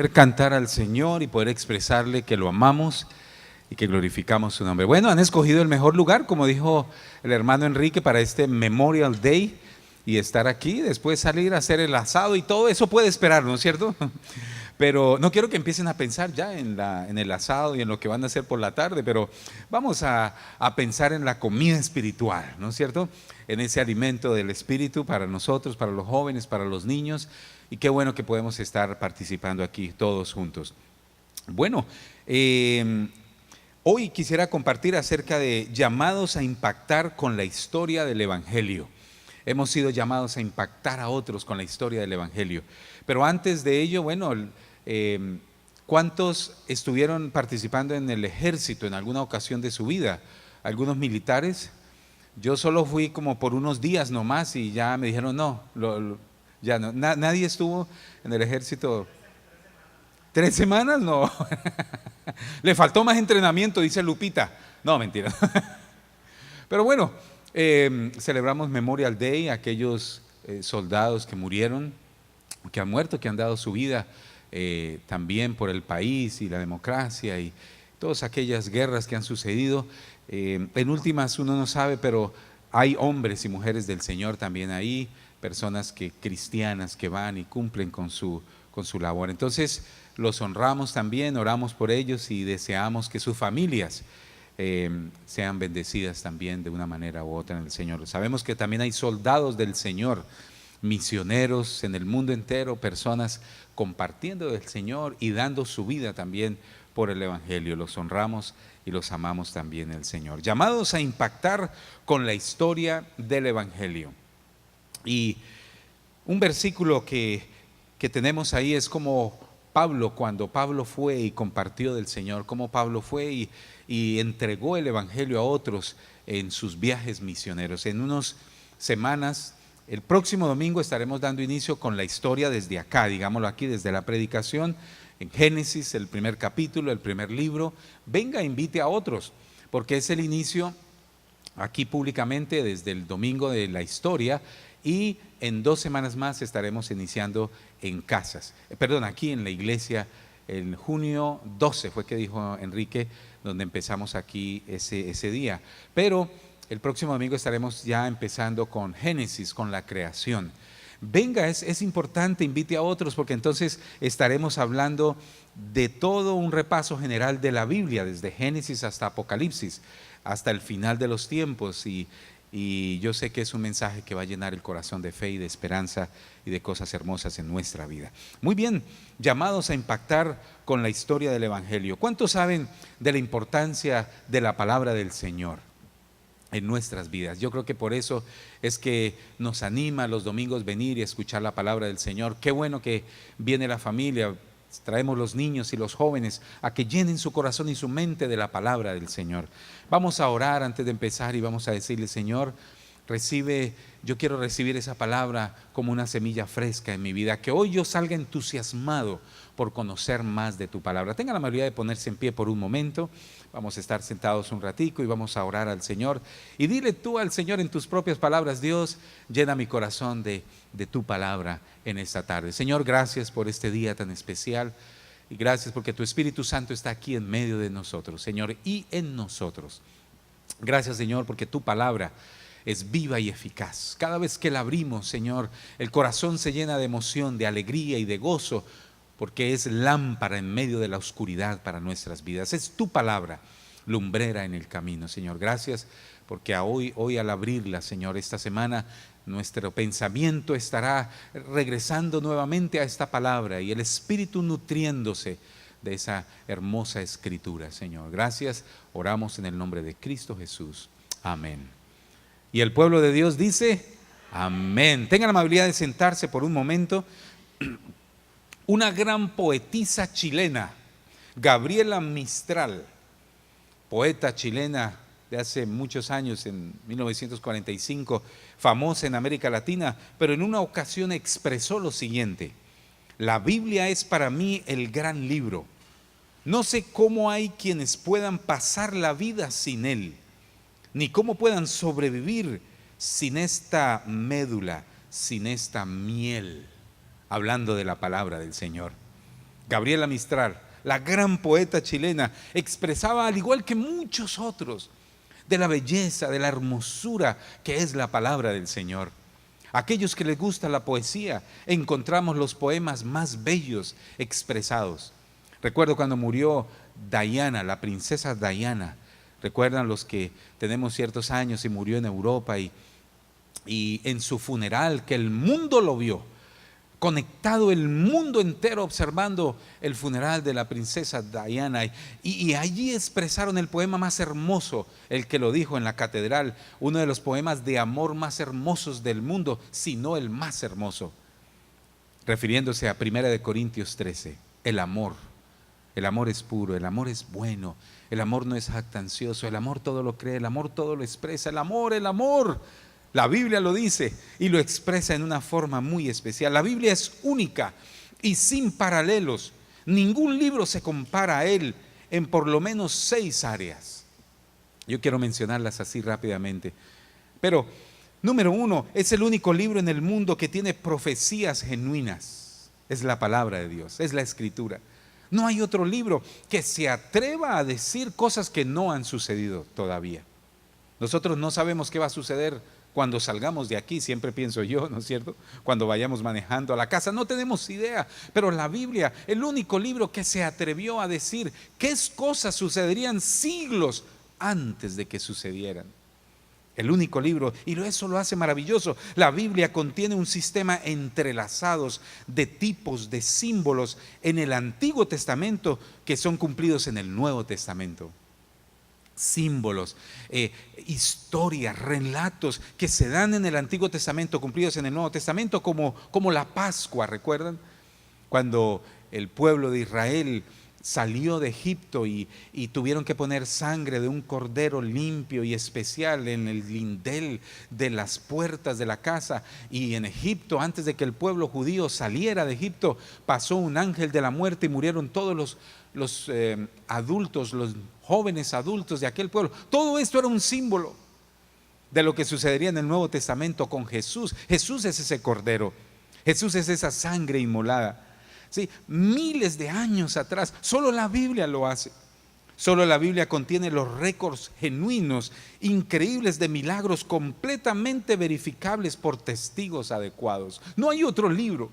cantar al Señor y poder expresarle que lo amamos y que glorificamos su nombre. Bueno, han escogido el mejor lugar, como dijo el hermano Enrique, para este Memorial Day y estar aquí, después salir a hacer el asado y todo eso puede esperar, ¿no es cierto? Pero no quiero que empiecen a pensar ya en el asado y en lo que van a hacer por la tarde, pero vamos a pensar en la comida espiritual, ¿no es cierto? En ese alimento del espíritu para nosotros, para los jóvenes, para los niños, y qué bueno que podemos estar participando aquí todos juntos. Bueno, hoy quisiera compartir acerca de llamados a impactar con la historia del Evangelio. Hemos sido llamados a impactar a otros con la historia del Evangelio. Pero antes de ello, bueno, ¿cuántos estuvieron participando en el ejército en alguna ocasión de su vida? ¿Algunos militares? Yo solo fui como por unos días nomás y ya me dijeron no, ya no. Nadie estuvo en el ejército. 3 semanas, no. Le faltó más entrenamiento, dice Lupita. No, mentira. Pero bueno, celebramos Memorial Day, aquellos soldados que murieron, que han muerto, que han dado su vida también por el país y la democracia y todas aquellas guerras que han sucedido. En últimas uno no sabe, pero hay hombres y mujeres del Señor también ahí, personas cristianas que van y cumplen con su labor. Entonces los honramos también, oramos por ellos y deseamos que sus familias sean bendecidas también de una manera u otra en el Señor. Sabemos que también hay soldados del Señor, misioneros en el mundo entero, personas compartiendo del Señor y dando su vida también por el Evangelio. Los honramos y los amamos también el Señor. Llamados a impactar con la historia del Evangelio. Y un versículo que tenemos ahí es como Pablo, cuando Pablo fue y compartió del Señor, como Pablo fue y entregó el Evangelio a otros en sus viajes misioneros. En unas semanas, el próximo domingo estaremos dando inicio con la historia desde acá, digámoslo aquí, desde la predicación, en Génesis, el primer capítulo, el primer libro. Venga, invite a otros, porque es el inicio aquí públicamente desde el domingo de la historia, y en 2 semanas más estaremos iniciando en casas, aquí en la iglesia. En junio 12 fue que dijo Enrique, donde empezamos aquí ese día. Pero el próximo domingo estaremos ya empezando con Génesis, con la creación. Venga, es importante, invite a otros, porque entonces estaremos hablando de todo un repaso general de la Biblia, desde Génesis hasta Apocalipsis, hasta el final de los tiempos, y yo sé que es un mensaje que va a llenar el corazón de fe y de esperanza y de cosas hermosas en nuestra vida. Muy bien, llamados a impactar con la historia del Evangelio. ¿Cuántos saben de la importancia de la palabra del Señor en nuestras vidas? Yo creo que por eso es que nos anima los domingos venir y escuchar la palabra del Señor. Qué bueno que viene la familia, traemos los niños y los jóvenes a que llenen su corazón y su mente de la palabra del Señor. Vamos a orar antes de empezar y vamos a decirle: Señor, yo quiero recibir esa palabra como una semilla fresca en mi vida, que hoy yo salga entusiasmado por conocer más de tu palabra. Tenga la amabilidad de ponerse en pie por un momento. Vamos a estar sentados un ratico y vamos a orar al Señor. Y dile tú al Señor en tus propias palabras: Dios, llena mi corazón de tu palabra en esta tarde. Señor, gracias por este día tan especial. Y gracias porque tu Espíritu Santo está aquí en medio de nosotros, Señor, y en nosotros. Gracias, Señor, porque tu palabra es viva y eficaz. Cada vez que la abrimos, Señor, el corazón se llena de emoción, de alegría y de gozo, porque es lámpara en medio de la oscuridad para nuestras vidas. Es tu palabra, lumbrera en el camino, Señor. Gracias porque hoy al abrirla, Señor, esta semana, nuestro pensamiento estará regresando nuevamente a esta palabra y el Espíritu nutriéndose de esa hermosa escritura, Señor. Gracias, oramos en el nombre de Cristo Jesús. Amén. Y el pueblo de Dios dice: amén. Tengan la amabilidad de sentarse por un momento. Una gran poetisa chilena, Gabriela Mistral, poeta chilena de hace muchos años, en 1945, famosa en América Latina, pero en una ocasión expresó lo siguiente: la Biblia es para mí el gran libro. No sé cómo hay quienes puedan pasar la vida sin él, ni cómo puedan sobrevivir sin esta médula, sin esta miel, hablando de la palabra del Señor. Gabriela Mistral, la gran poeta chilena, expresaba, al igual que muchos otros, de la belleza, de la hermosura que es la palabra del Señor. Aquellos que les gusta la poesía, encontramos los poemas más bellos expresados. Recuerdo cuando murió Diana, la princesa Diana. Recuerdan los que tenemos ciertos años, y murió en Europa, y en su funeral, que el mundo lo vio, conectado el mundo entero observando el funeral de la princesa Diana, y allí expresaron el poema más hermoso, el que lo dijo en la catedral, uno de los poemas de amor más hermosos del mundo, si no el más hermoso, refiriéndose a 1 Corintios 13, el amor es puro, el amor es bueno, el amor no es jactancioso, el amor todo lo cree, el amor todo lo expresa, el amor. La Biblia lo dice y lo expresa en una forma muy especial. La Biblia es única y sin paralelos. Ningún libro se compara a él en por lo menos 6 áreas. Yo quiero mencionarlas así rápidamente. Pero, número 1, es el único libro en el mundo que tiene profecías genuinas. Es la palabra de Dios, es la Escritura. No hay otro libro que se atreva a decir cosas que no han sucedido todavía. Nosotros no sabemos qué va a suceder cuando salgamos de aquí, siempre pienso yo, ¿no es cierto? Cuando vayamos manejando a la casa, no tenemos idea, pero la Biblia, el único libro que se atrevió a decir qué cosas sucederían siglos antes de que sucedieran. El único libro, y eso lo hace maravilloso. La Biblia contiene un sistema entrelazados de tipos, de símbolos en el Antiguo Testamento que son cumplidos en el Nuevo Testamento. Símbolos, historias, relatos que se dan en el Antiguo Testamento cumplidos en el Nuevo Testamento, como la Pascua. ¿Recuerdan? Cuando el pueblo de Israel salió de Egipto y tuvieron que poner sangre de un cordero limpio y especial en el lindel de las puertas de la casa, y en Egipto, antes de que el pueblo judío saliera de Egipto, pasó un ángel de la muerte y murieron todos los adultos, los jóvenes adultos de aquel pueblo. Todo esto era un símbolo de lo que sucedería en el Nuevo Testamento con Jesús. Jesús es ese cordero, Jesús es esa sangre inmolada. Sí, miles de años atrás, solo la Biblia lo hace. Solo la Biblia contiene los récords genuinos, increíbles de milagros completamente verificables por testigos adecuados. No hay otro libro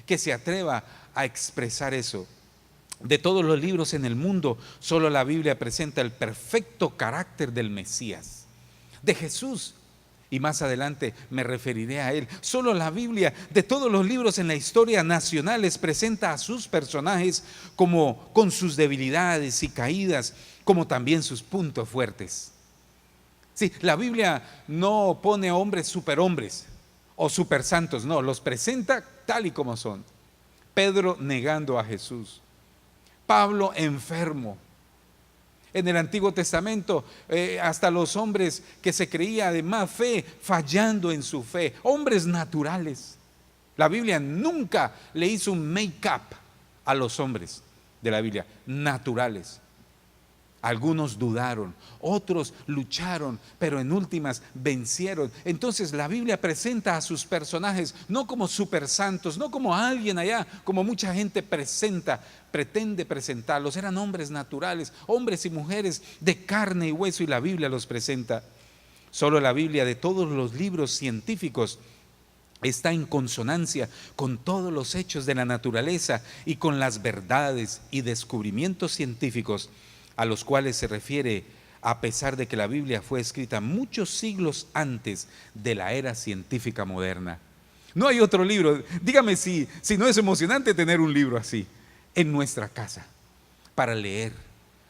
que se atreva a expresar eso. De todos los libros en el mundo, solo la Biblia presenta el perfecto carácter del Mesías, de Jesús. Y más adelante me referiré a él. Solo la Biblia, de todos los libros en la historia nacional, les presenta a sus personajes como con sus debilidades y caídas, como también sus puntos fuertes. Sí, la Biblia no pone hombres superhombres o supersantos, no, los presenta tal y como son. Pedro negando a Jesús, Pablo enfermo. En el Antiguo Testamento, hasta los hombres que se creía de más fe, fallando en su fe, hombres naturales. La Biblia nunca le hizo un make-up a los hombres de la Biblia, naturales. Algunos dudaron, otros lucharon, pero en últimas vencieron. Entonces la Biblia presenta a sus personajes no como super santos, no como alguien allá, como mucha gente pretende presentarlos. Eran hombres naturales, hombres y mujeres de carne y hueso, y la Biblia los presenta. Solo la Biblia, de todos los libros científicos, está en consonancia con todos los hechos de la naturaleza y con las verdades y descubrimientos científicos a los cuales se refiere, a pesar de que la Biblia fue escrita muchos siglos antes de la era científica moderna. No hay otro libro. Dígame si no es emocionante tener un libro así en nuestra casa, para leer,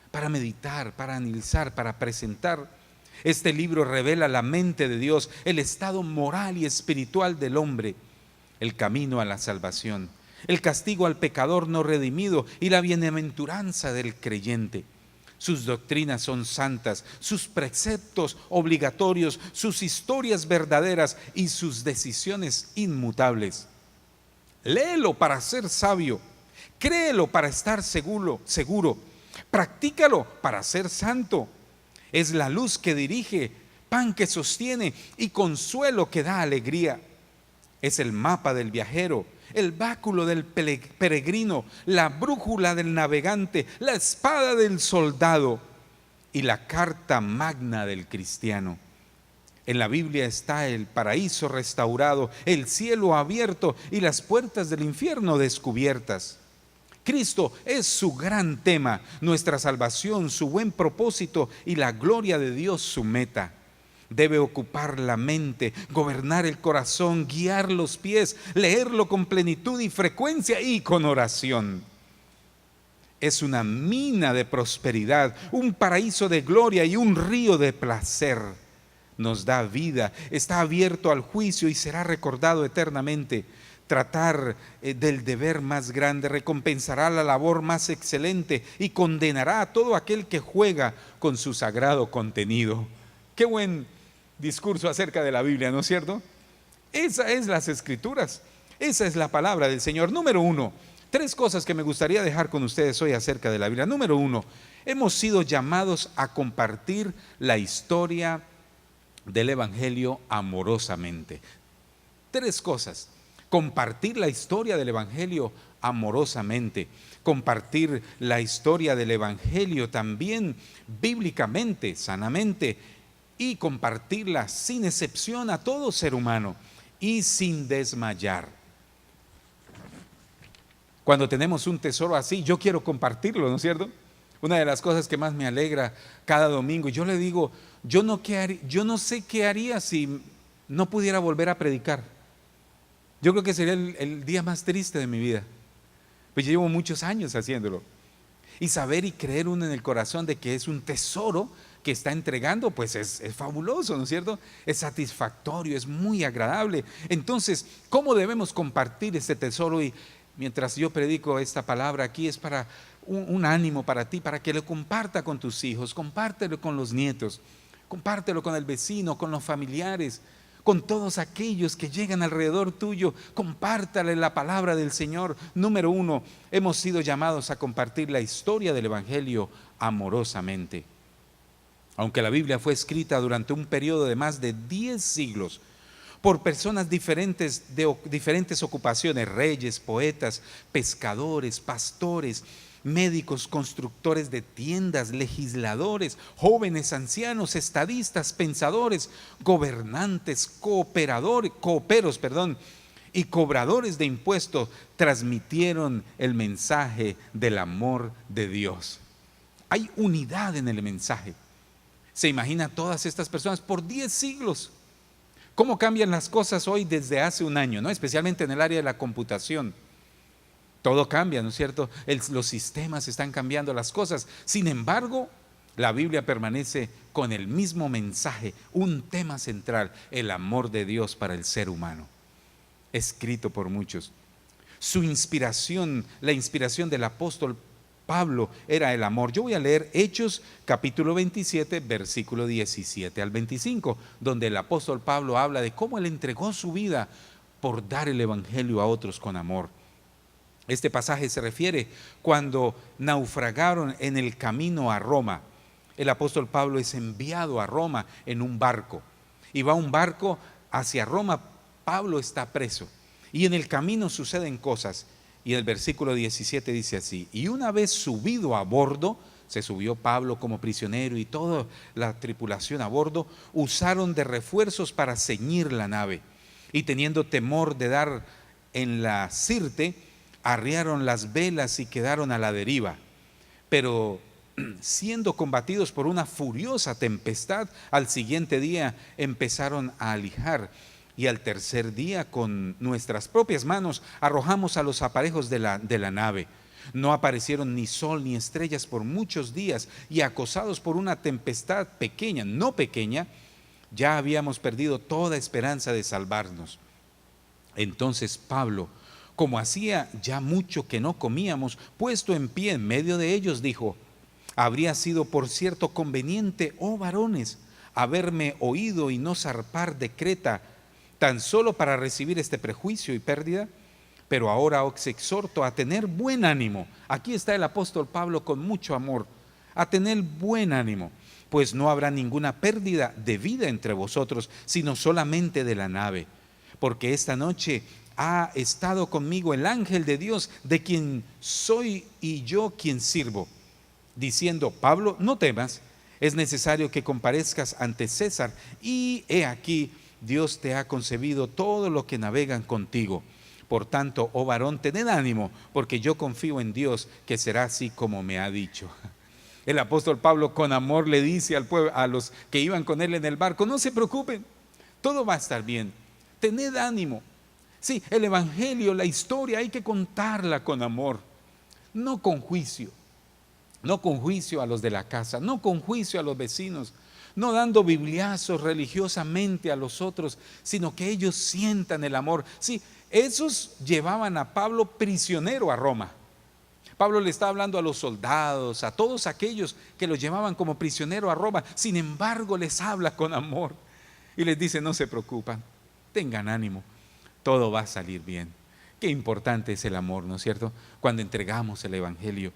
para meditar, para analizar, para presentar. Este libro revela la mente de Dios, el estado moral y espiritual del hombre, el camino a la salvación, el castigo al pecador no redimido y la bienaventuranza del creyente. Sus doctrinas son santas, sus preceptos obligatorios, sus historias verdaderas y sus decisiones inmutables. Léelo para ser sabio, créelo para estar seguro, practícalo para ser santo. Es la luz que dirige, pan que sostiene y consuelo que da alegría. Es el mapa del viajero, el báculo del peregrino, la brújula del navegante, la espada del soldado y la carta magna del cristiano. En la Biblia está el paraíso restaurado, el cielo abierto y las puertas del infierno descubiertas. Cristo es su gran tema, nuestra salvación, su buen propósito y la gloria de Dios su meta. Debe ocupar la mente, gobernar el corazón, guiar los pies, leerlo con plenitud y frecuencia y con oración. Es una mina de prosperidad, un paraíso de gloria y un río de placer. Nos da vida, está abierto al juicio y será recordado eternamente. Tratar del deber más grande recompensará la labor más excelente y condenará a todo aquel que juega con su sagrado contenido. Qué buen discurso acerca de la Biblia, ¿no es cierto? Esa es las Escrituras, esa es la palabra del Señor. Número 1, 3 cosas que me gustaría dejar con ustedes hoy acerca de la Biblia. Número 1, hemos sido llamados a compartir la historia del Evangelio amorosamente. 3 cosas: compartir la historia del Evangelio amorosamente, compartir la historia del Evangelio también bíblicamente, sanamente, y compartirla sin excepción a todo ser humano y sin desmayar. Cuando tenemos un tesoro así, yo quiero compartirlo, ¿no es cierto? Una de las cosas que más me alegra cada domingo, yo le digo, yo no sé qué haría si no pudiera volver a predicar. Yo creo que sería el día más triste de mi vida, pues llevo muchos años haciéndolo. Y saber y creer uno en el corazón de que es un tesoro que está entregando, pues es fabuloso, ¿no es cierto? Es satisfactorio, es muy agradable. Entonces, ¿cómo debemos compartir este tesoro? Y mientras yo predico esta palabra aquí, es para un ánimo para ti, para que lo comparta con tus hijos, compártelo con los nietos, compártelo con el vecino, con los familiares, con todos aquellos que llegan alrededor tuyo. Compártale la palabra del Señor. Número 1, hemos sido llamados a compartir la historia del Evangelio amorosamente. Aunque la Biblia fue escrita durante un periodo de más de 10 siglos por personas diferentes, de diferentes ocupaciones, reyes, poetas, pescadores, pastores, médicos, constructores de tiendas, legisladores, jóvenes, ancianos, estadistas, pensadores, gobernantes, cooperos, y cobradores de impuestos, transmitieron el mensaje del amor de Dios. Hay unidad en el mensaje. ¿Se imagina todas estas personas por 10 siglos? ¿Cómo cambian las cosas hoy desde hace un año, ¿no? Especialmente en el área de la computación. Todo cambia, ¿no es cierto? Los sistemas están cambiando las cosas. Sin embargo, la Biblia permanece con el mismo mensaje, un tema central: el amor de Dios para el ser humano, escrito por muchos. Su inspiración, la inspiración del apóstol Pablo, era el amor. Yo voy a leer Hechos capítulo 27, versículo 17 al 25, donde el apóstol Pablo habla de cómo él entregó su vida por dar el evangelio a otros con amor. Este pasaje se refiere cuando naufragaron en el camino a Roma. El apóstol Pablo es enviado a Roma en un barco, y va un barco hacia Roma. Pablo está preso y en el camino suceden cosas. Y el versículo 17 dice así: y una vez subido a bordo, se subió Pablo como prisionero y toda la tripulación a bordo, usaron de refuerzos para ceñir la nave, y teniendo temor de dar en la sirte, arriaron las velas y quedaron a la deriva. Pero siendo combatidos por una furiosa tempestad, al siguiente día empezaron a alijar, y al tercer día con nuestras propias manos arrojamos a los aparejos de la nave. No aparecieron ni sol ni estrellas por muchos días, y acosados por una tempestad pequeña, no pequeña, ya habíamos perdido toda esperanza de salvarnos. Entonces Pablo, como hacía ya mucho que no comíamos, puesto en pie en medio de ellos, dijo: habría sido por cierto conveniente, oh varones, haberme oído y no zarpar de Creta, tan solo para recibir este prejuicio y pérdida. Pero ahora os exhorto a tener buen ánimo. Aquí está el apóstol Pablo con mucho amor. A tener buen ánimo, pues no habrá ninguna pérdida de vida entre vosotros, sino solamente de la nave. Porque esta noche ha estado conmigo el ángel de Dios, de quien soy y yo quien sirvo, diciendo: Pablo, no temas, es necesario que comparezcas ante César, y he aquí, Dios te ha concebido todo lo que navegan contigo. Por tanto, oh varón, tened ánimo, porque yo confío en Dios, que será así como me ha dicho. El apóstol Pablo con amor le dice al pueblo, a los que iban con él en el barco: no se preocupen, todo va a estar bien, tened ánimo. Sí, el evangelio, la historia, hay que contarla con amor, no con juicio. No con juicio a los de la casa, no con juicio a los vecinos, no dando bibliazos religiosamente a los otros, sino que ellos sientan el amor. Sí, esos llevaban a Pablo prisionero a Roma. Pablo le está hablando a los soldados, a todos aquellos que lo llevaban como prisionero a Roma. Sin embargo, les habla con amor y les dice: no se preocupan, tengan ánimo, todo va a salir bien. Qué importante es el amor, ¿no es cierto? Cuando entregamos el evangelio.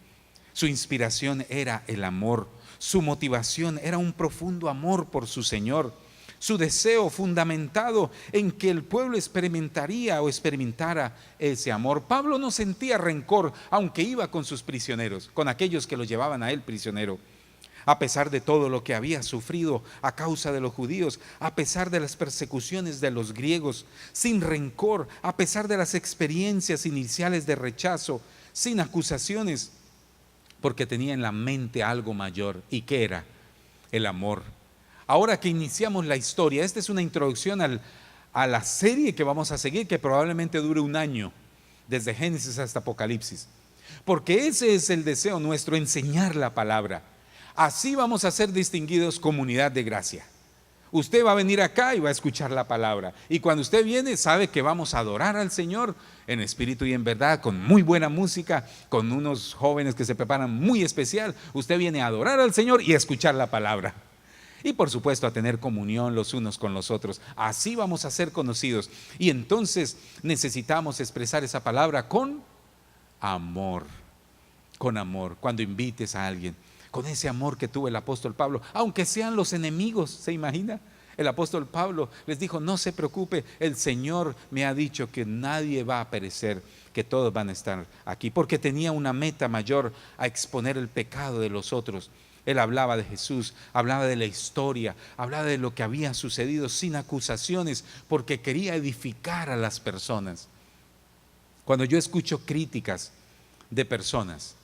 Su inspiración era el amor, su motivación era un profundo amor por su Señor, su deseo fundamentado en que el pueblo experimentara ese amor. Pablo no sentía rencor, aunque iba con sus prisioneros, con aquellos que lo llevaban a él prisionero. A pesar de todo lo que había sufrido a causa de los judíos, a pesar de las persecuciones de los griegos, sin rencor, a pesar de las experiencias iniciales de rechazo, sin acusaciones, porque tenía en la mente algo mayor. ¿Y qué era? El amor. Ahora que iniciamos la historia, esta es una introducción a la serie que vamos a seguir, que probablemente dure un año, desde Génesis hasta Apocalipsis, porque ese es el deseo nuestro, enseñar la palabra. Así vamos a ser distinguidos comunidad de gracia. Usted va a venir acá y va a escuchar la palabra, y cuando usted viene sabe que vamos a adorar al Señor en espíritu y en verdad, con muy buena música, con unos jóvenes que se preparan muy especial. Usted viene a adorar al Señor y a escuchar la palabra, y por supuesto a tener comunión los unos con los otros. Así vamos a ser conocidos, y entonces necesitamos expresar esa palabra con amor. Con amor, cuando invites a alguien, con ese amor que tuvo el apóstol Pablo, aunque sean los enemigos. ¿Se imagina? El apóstol Pablo les dijo: no se preocupe, el Señor me ha dicho que nadie va a perecer, que todos van a estar aquí, porque tenía una meta mayor: a exponer el pecado de los otros. Él hablaba de Jesús, hablaba de la historia, hablaba de lo que había sucedido sin acusaciones, porque quería edificar a las personas. Cuando yo escucho críticas de personas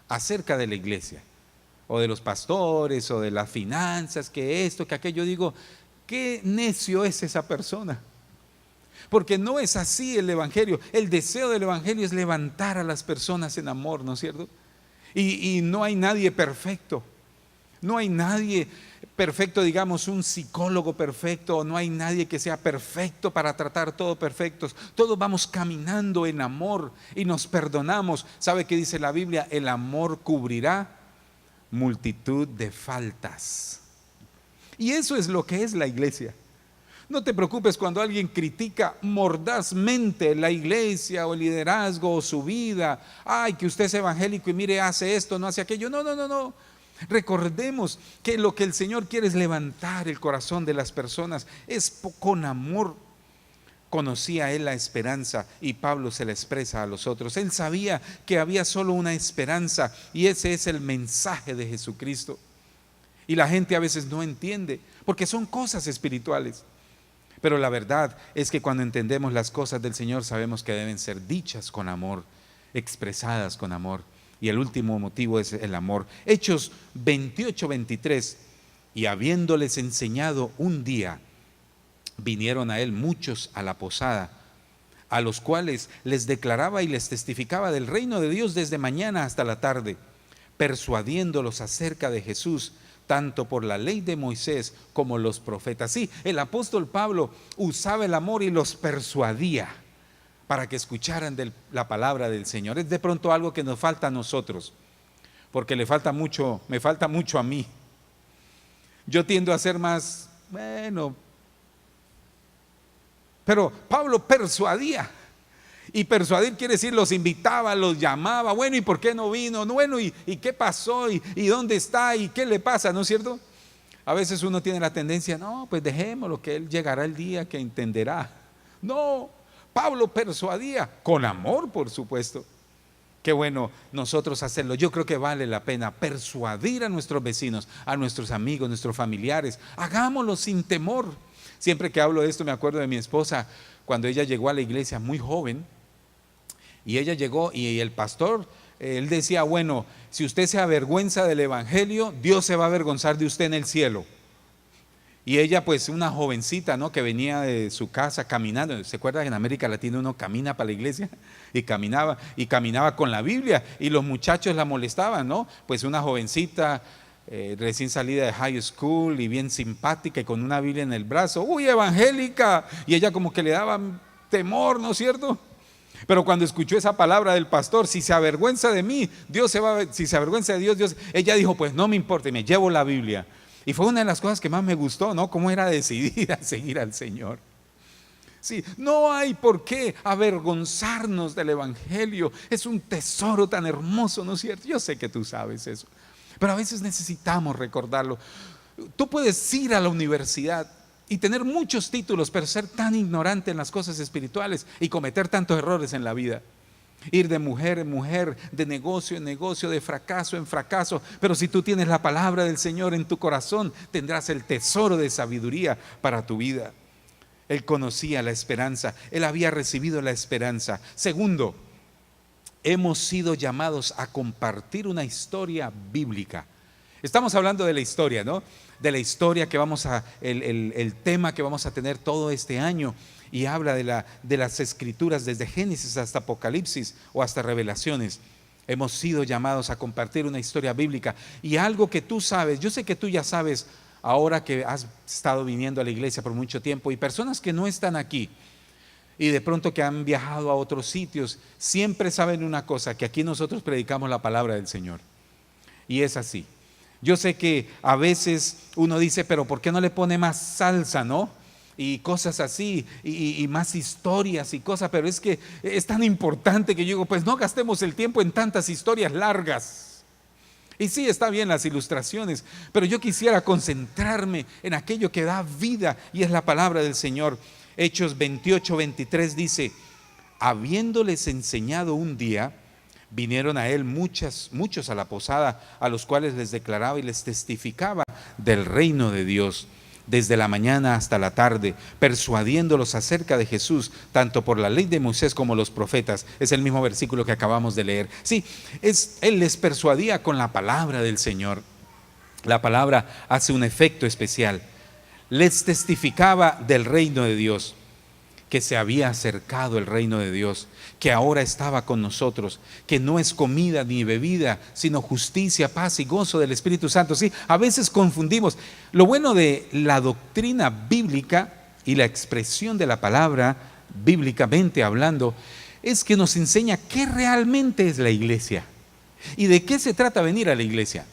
acerca de la iglesia, o de los pastores, o de las finanzas, que esto, que aquello, digo: qué necio es esa persona, porque no es así el evangelio. El deseo del evangelio es levantar a las personas en amor, ¿no es cierto? Y no hay nadie perfecto, no hay nadie perfecto, digamos un psicólogo perfecto, no hay nadie que sea perfecto para tratar todo perfectos. Todos vamos caminando en amor y nos perdonamos. ¿Sabe qué dice la Biblia? El amor cubrirá multitud de faltas. Y eso es lo que es la iglesia. No te preocupes cuando alguien critica mordazmente la iglesia o el liderazgo o su vida. Ay, que usted es evangélico y mire, hace esto, no hace aquello. No. Recordemos que lo que el Señor quiere es levantar el corazón de las personas. Es con amor. Conocía él la esperanza, y Pablo se la expresa a los otros. Él sabía que había solo una esperanza, y ese es el mensaje de Jesucristo. Y la gente a veces no entiende, porque son cosas espirituales. Pero la verdad es que cuando entendemos las cosas del Señor, sabemos que deben ser dichas con amor, expresadas con amor. Y el último motivo es el amor. Hechos 28:23: y habiéndoles enseñado un día, vinieron a él muchos a la posada, a los cuales les declaraba y les testificaba del reino de Dios desde mañana hasta la tarde, persuadiéndolos acerca de Jesús, tanto por la ley de Moisés como los profetas. Sí, el apóstol Pablo usaba el amor y los persuadía para que escucharan la palabra del Señor. Es de pronto algo que nos falta a nosotros, porque me falta mucho a mí. Yo tiendo a ser más, pero Pablo persuadía. Y persuadir quiere decir, los invitaba, los llamaba. Bueno, ¿y por qué no vino? Bueno, ¿y qué pasó? ¿Y dónde está? ¿Y qué le pasa? ¿No es cierto? A veces uno tiene la tendencia: no, pues dejémoslo, que él llegará el día que entenderá. No, Pablo persuadía, con amor, por supuesto. Qué bueno nosotros hacerlo. Yo creo que vale la pena persuadir a nuestros vecinos, a nuestros amigos, nuestros familiares. Hagámoslo sin temor. Siempre que hablo de esto me acuerdo de mi esposa, cuando ella llegó a la iglesia muy joven, y ella llegó y el pastor, él decía, bueno, si usted se avergüenza del evangelio, Dios se va a avergonzar de usted en el cielo. Y ella, pues una jovencita, ¿no?, que venía de su casa caminando. ¿Se acuerda que en América Latina uno camina para la iglesia? Y caminaba con la Biblia, y los muchachos la molestaban, ¿no? Pues una jovencita recién salida de high school y bien simpática y con una Biblia en el brazo. ¡Uy, evangélica! Y ella como que le daba temor, ¿no es cierto? Pero cuando escuchó esa palabra del pastor, si se avergüenza de mí, si se avergüenza de Dios, ella dijo, pues no me importa, me llevo la Biblia. Y fue una de las cosas que más me gustó, ¿no? Cómo era decidida a seguir al Señor. Sí, no hay por qué avergonzarnos del evangelio. Es un tesoro tan hermoso, ¿no es cierto? Yo sé que tú sabes eso, pero a veces necesitamos recordarlo. Tú puedes ir a la universidad y tener muchos títulos, pero ser tan ignorante en las cosas espirituales y cometer tantos errores en la vida. Ir de mujer en mujer, de negocio en negocio, de fracaso en fracaso. Pero si tú tienes la palabra del Señor en tu corazón, tendrás el tesoro de sabiduría para tu vida. Él conocía la esperanza, él había recibido la esperanza. Segundo, hemos sido llamados a compartir una historia bíblica. Estamos hablando de la historia, ¿no? De la historia que el tema que vamos a tener todo este año. Y habla de las escrituras desde Génesis hasta Apocalipsis o hasta Revelaciones. Hemos sido llamados a compartir una historia bíblica. Y algo que tú sabes, yo sé que tú ya sabes ahora que has estado viniendo a la iglesia por mucho tiempo, y personas que no están aquí y de pronto que han viajado a otros sitios, siempre saben una cosa, que aquí nosotros predicamos la palabra del Señor. Y es así. Yo sé que a veces uno dice, pero ¿por qué no le pone más salsa, no? Y cosas así, y más historias y cosas, pero es que es tan importante que yo digo, pues no gastemos el tiempo en tantas historias largas. Y sí, está bien las ilustraciones, pero yo quisiera concentrarme en aquello que da vida, y es la palabra del Señor. Hechos 28:23 dice, habiéndoles enseñado un día, vinieron a él muchos a la posada, a los cuales les declaraba y les testificaba del reino de Dios, desde la mañana hasta la tarde, persuadiéndolos acerca de Jesús, tanto por la ley de Moisés como los profetas. Es el mismo versículo que acabamos de leer. Sí, él les persuadía con la palabra del Señor. La palabra hace un efecto especial. Les testificaba del reino de Dios, que se había acercado el reino de Dios, que ahora estaba con nosotros, que no es comida ni bebida, sino justicia, paz y gozo del Espíritu Santo. Sí, a veces confundimos. Lo bueno de la doctrina bíblica y la expresión de la palabra, bíblicamente hablando, es que nos enseña qué realmente es la iglesia y de qué se trata venir a la iglesia.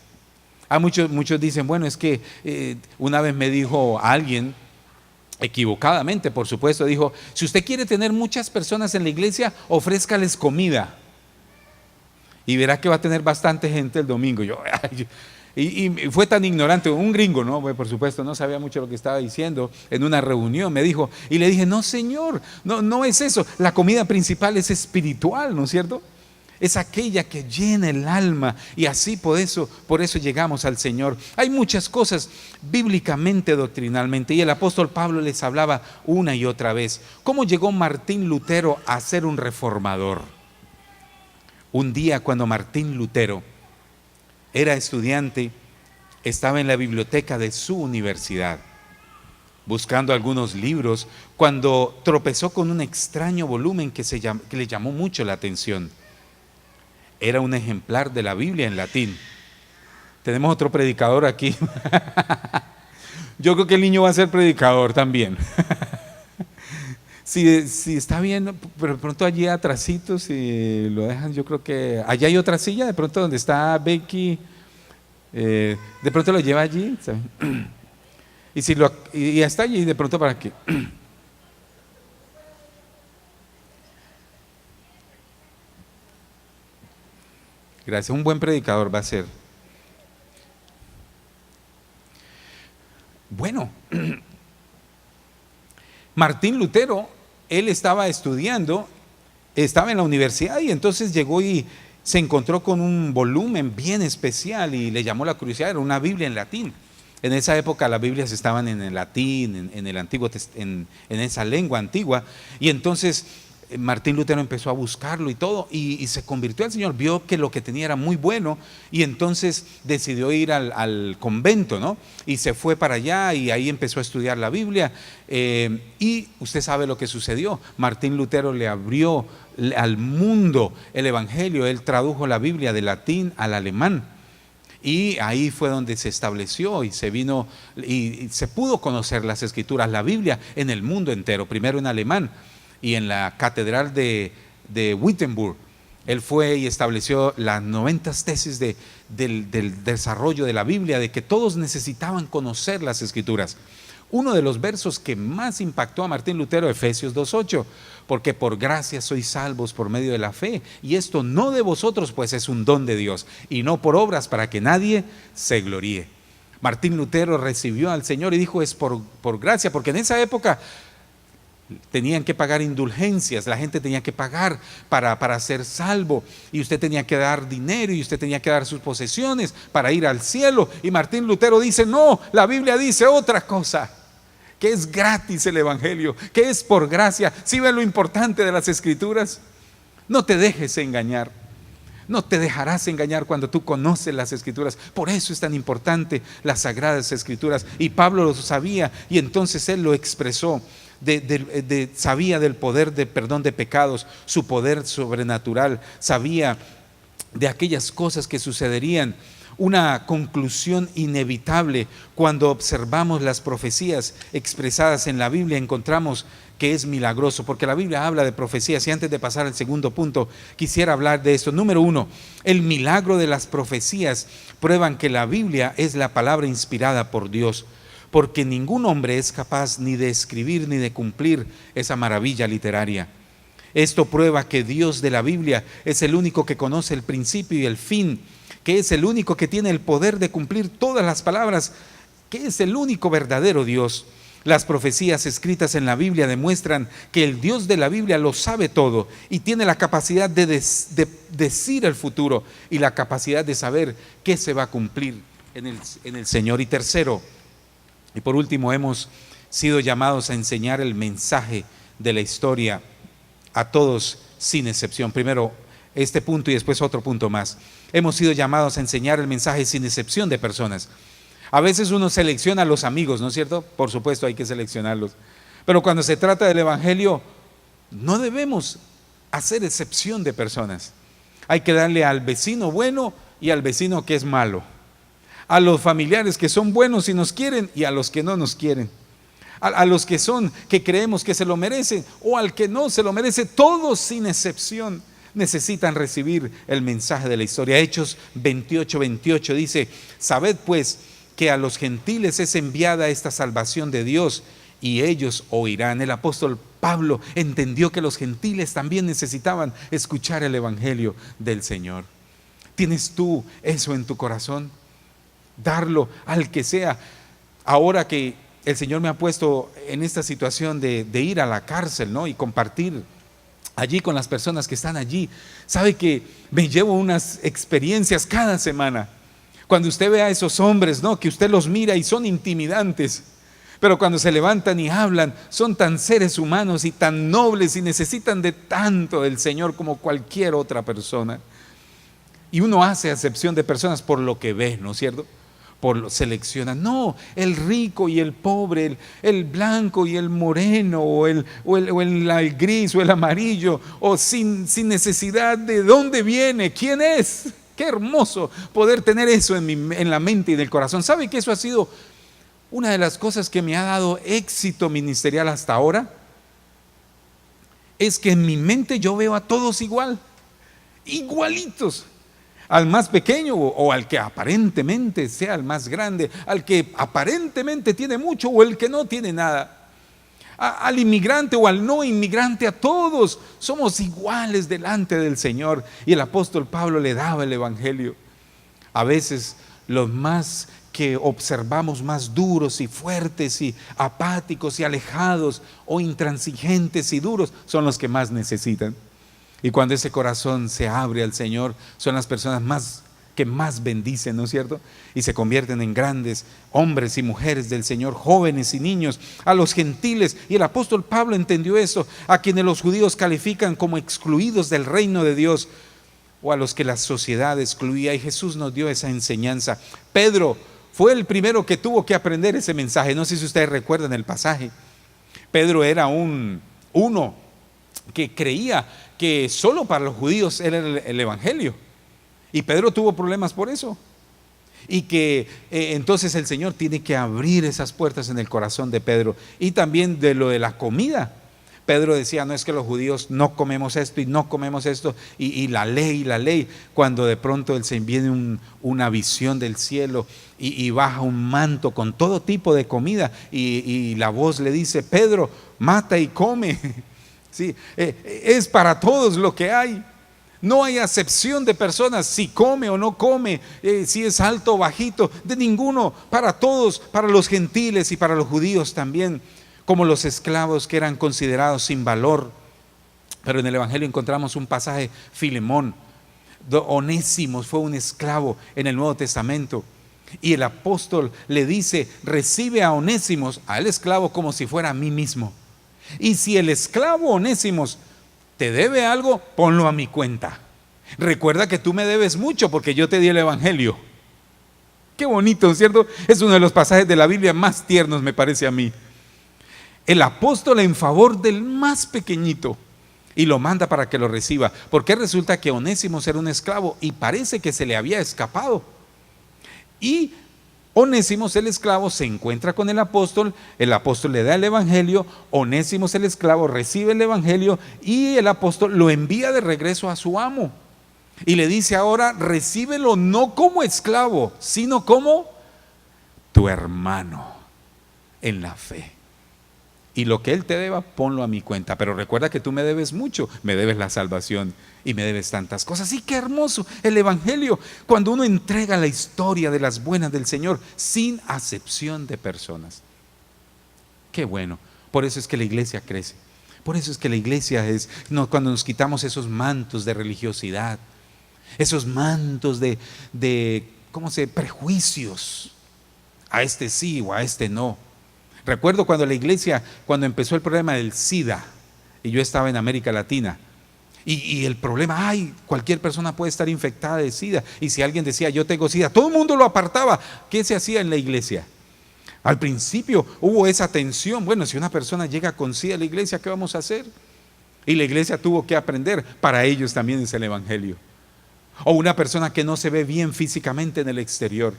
Muchos dicen, bueno, es que una vez me dijo alguien, equivocadamente por supuesto, dijo, si usted quiere tener muchas personas en la iglesia, ofrézcales comida y verá que va a tener bastante gente el domingo. Y fue tan ignorante, un gringo, ¿no? Por supuesto, no sabía mucho lo que estaba diciendo. En una reunión me dijo, y le dije, no señor, no es eso, la comida principal es espiritual, ¿no es cierto? Es aquella que llena el alma, y así por eso llegamos al Señor. Hay muchas cosas bíblicamente, doctrinalmente, y el apóstol Pablo les hablaba una y otra vez. ¿Cómo llegó Martín Lutero a ser un reformador? Un día, cuando Martín Lutero era estudiante, estaba en la biblioteca de su universidad buscando algunos libros, cuando tropezó con un extraño volumen que le llamó mucho la atención. Era un ejemplar de la Biblia en latín. Tenemos otro predicador aquí. Yo creo que el niño va a ser predicador también. Si está bien, pero de pronto allí atrásito, si lo dejan, yo creo que allá hay otra silla, de pronto donde está Becky, de pronto lo lleva allí. Y está allí de pronto para que... Gracias, un buen predicador va a ser. Bueno, Martín Lutero él estaba estudiando, estaba en la universidad y entonces llegó y se encontró con un volumen bien especial y le llamó la curiosidad. Era una Biblia en latín. En esa época las Biblias estaban en el latín, en el antiguo, en esa lengua antigua, y entonces Martín Lutero empezó a buscarlo y todo, y se convirtió al Señor. Vio que lo que tenía era muy bueno, y entonces decidió ir al convento, ¿no? Y se fue para allá y ahí empezó a estudiar la Biblia, y usted sabe lo que sucedió. Martín Lutero le abrió al mundo el Evangelio. Él tradujo la Biblia del latín al alemán, y ahí fue donde se estableció y se vino y se pudo conocer las Escrituras, la Biblia, en el mundo entero, primero en alemán y en la catedral de Wittenberg. Él fue y estableció las 90 tesis del desarrollo de la Biblia, de que todos necesitaban conocer las Escrituras. Uno de los versos que más impactó a Martín Lutero, Efesios 2:8, porque por gracia sois salvos por medio de la fe, y esto no de vosotros, pues es un don de Dios, y no por obras, para que nadie se gloríe. Martín Lutero recibió al Señor y dijo: es por gracia, porque en esa época tenían que pagar indulgencias, la gente tenía que pagar para ser salvo, y usted tenía que dar dinero y usted tenía que dar sus posesiones para ir al cielo. Y Martín Lutero dice: no, la Biblia dice otra cosa, que es gratis el Evangelio, que es por gracia. ¿Sí ven lo importante de las Escrituras? No te dejes engañar. No te dejarás engañar cuando tú conoces las Escrituras. Por eso es tan importante las Sagradas Escrituras. Y Pablo lo sabía, y entonces él lo expresó. Sabía del poder de perdón de pecados, su poder sobrenatural, sabía de aquellas cosas que sucederían. Una conclusión inevitable cuando observamos las profecías expresadas en la Biblia, encontramos que es milagroso, porque la Biblia habla de profecías. Y antes de pasar al segundo punto, quisiera hablar de esto. Número 1, el milagro de las profecías prueban que la Biblia es la palabra inspirada por Dios, porque ningún hombre es capaz ni de escribir ni de cumplir esa maravilla literaria. Esto prueba que Dios de la Biblia es el único que conoce el principio y el fin, que es el único que tiene el poder de cumplir todas las palabras, que es el único verdadero Dios. Las profecías escritas en la Biblia demuestran que el Dios de la Biblia lo sabe todo y tiene la capacidad de decir el futuro y la capacidad de saber qué se va a cumplir en el Señor. Y tercero, y por último, hemos sido llamados a enseñar el mensaje de la historia a todos sin excepción. Primero este punto y después otro punto más. Hemos sido llamados a enseñar el mensaje sin excepción de personas. A veces uno selecciona a los amigos, ¿no es cierto? Por supuesto hay que seleccionarlos. Pero cuando se trata del Evangelio, no debemos hacer excepción de personas. Hay que darle al vecino bueno y al vecino que es malo, a los familiares que son buenos y nos quieren y a los que no nos quieren, a los que creemos que se lo merecen o al que no se lo merece. Todos sin excepción necesitan recibir el mensaje de la historia. Hechos 28:28 dice: sabed pues que a los gentiles es enviada esta salvación de Dios, y ellos oirán. El apóstol Pablo entendió que los gentiles también necesitaban escuchar el Evangelio del Señor. ¿Tienes tú eso en tu corazón? Darlo al que sea. Ahora que el Señor me ha puesto en esta situación de ir a la cárcel, ¿no? Y compartir allí con las personas que están allí, sabe que me llevo unas experiencias cada semana. Cuando usted ve a esos hombres, ¿no?, que usted los mira y son intimidantes, pero cuando se levantan y hablan, son tan seres humanos y tan nobles y necesitan de tanto del Señor como cualquier otra persona. Y uno hace acepción de personas por lo que ve, ¿no es cierto? Selecciona, no, el rico y el pobre, el blanco y el moreno, o el gris o el amarillo, o sin necesidad de dónde viene, quién es. Qué hermoso poder tener eso en la mente y en el corazón. ¿Sabe que eso ha sido una de las cosas que me ha dado éxito ministerial hasta ahora? Es que en mi mente yo veo a todos igualitos. Al más pequeño o al que aparentemente sea el más grande, al que aparentemente tiene mucho o el que no tiene nada, al inmigrante o al no inmigrante, a todos somos iguales delante del Señor. Y el apóstol Pablo le daba el Evangelio. A veces los más que observamos más duros y fuertes y apáticos y alejados o intransigentes y duros son los que más necesitan. Y cuando ese corazón se abre al Señor, son las personas que más bendicen, ¿no es cierto? Y se convierten en grandes hombres y mujeres del Señor, jóvenes y niños, a los gentiles. Y el apóstol Pablo entendió eso, a quienes los judíos califican como excluidos del reino de Dios, o a los que la sociedad excluía. Y Jesús nos dio esa enseñanza. Pedro fue el primero que tuvo que aprender ese mensaje. No sé si ustedes recuerdan el pasaje. Pedro era uno que creía que solo para los judíos era el evangelio. Y Pedro tuvo problemas por eso. Y que entonces el Señor tiene que abrir esas puertas en el corazón de Pedro. Y también de lo de la comida. Pedro decía, no es que los judíos no comemos esto y no comemos esto, y la ley, cuando de pronto él se viene una visión del cielo y baja un manto con todo tipo de comida, y la voz le dice, Pedro, mata y come. Sí, es para todos lo que hay. No hay acepción de personas, si come o no come, si es alto o bajito, de ninguno, para todos, para los gentiles y para los judíos también, como los esclavos que eran considerados sin valor. Pero en el Evangelio encontramos un pasaje, Filemón, Onésimo fue un esclavo en el Nuevo Testamento, y el apóstol le dice, recibe a Onésimo, al esclavo, como si fuera a mí mismo. Y si el esclavo Onésimo te debe algo, ponlo a mi cuenta. Recuerda que tú me debes mucho porque yo te di el Evangelio. Qué bonito, ¿cierto? Es uno de los pasajes de la Biblia más tiernos, me parece a mí. El apóstol en favor del más pequeñito, y lo manda para que lo reciba, porque resulta que Onésimo era un esclavo y parece que se le había escapado. Y Onésimo, el esclavo, se encuentra con el apóstol le da el evangelio, Onésimo, el esclavo, recibe el evangelio y el apóstol lo envía de regreso a su amo. Y le dice ahora, recíbelo no como esclavo, sino como tu hermano en la fe. Y lo que él te deba, ponlo a mi cuenta. Pero recuerda que tú me debes mucho, me debes la salvación y me debes tantas cosas. Y qué hermoso el evangelio, cuando uno entrega la historia de las buenas del Señor sin acepción de personas. Qué bueno. Por eso es que la iglesia crece. Por eso es que la iglesia cuando nos quitamos esos mantos de religiosidad, esos mantos de prejuicios, a este sí o a este no. Recuerdo cuando la iglesia, cuando empezó el problema del SIDA, y yo estaba en América Latina, y el problema, cualquier persona puede estar infectada de SIDA, y si alguien decía yo tengo SIDA, todo el mundo lo apartaba. ¿Qué se hacía en la iglesia? Al principio hubo esa tensión, bueno, si una persona llega con SIDA a la iglesia, ¿qué vamos a hacer? Y la iglesia tuvo que aprender, para ellos también es el evangelio. O una persona que no se ve bien físicamente en el exterior.